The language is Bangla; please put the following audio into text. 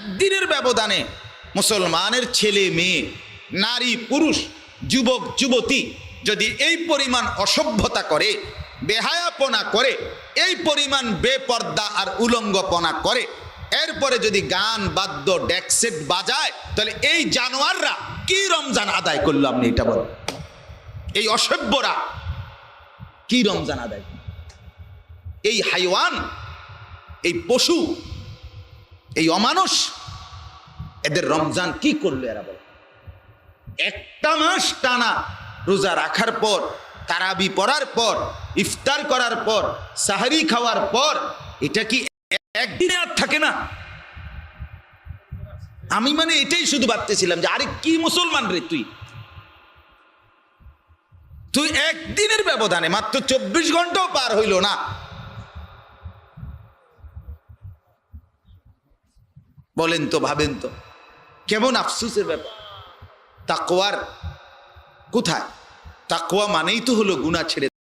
একদিনের ব্যবধানে মুসলমানের ছেলে মেয়ে, নারী পুরুষ, যুবক যুবতী যদি এই পরিমাণ অসভ্যতা করে, বেহায়াপনা করে, এই পরিমাণ বেপর্দা আর উলঙ্গপনা করে, এরপরে যদি গান বাদ্য ডেকসেট বাজায়, তাহলে এই জানোয়াররা কি রমজান আদায় করলো? আপনি এটা বলেন, এই অসভ্যরা কি রমজান আদায় করলো? এই হাইওয়ান, এই পশু, এই অমানুষ, এদের রমজান কি করলো এরা? বলে একটা মাস টানা রোজা রাখার পর, তারাবি পড়ার পর, ইফতার করার পর, সাহারি খাওয়ার পর, এটা কি একদিনে আর থাকে না? আমি মানে এটাই শুধু ভাবতেছিলাম যে আরে কি মুসলমান রে তুই, তুই একদিনের ব্যবধানে, মাত্র 24 ঘন্টাও পার হইল না, বলেন তো, ভাবেন তো কেমন আফসোসের ব্যাপার। তাকওয়ার কোথায়? তাকওয়া মানেই তো হলো গুনাহ ছেড়ে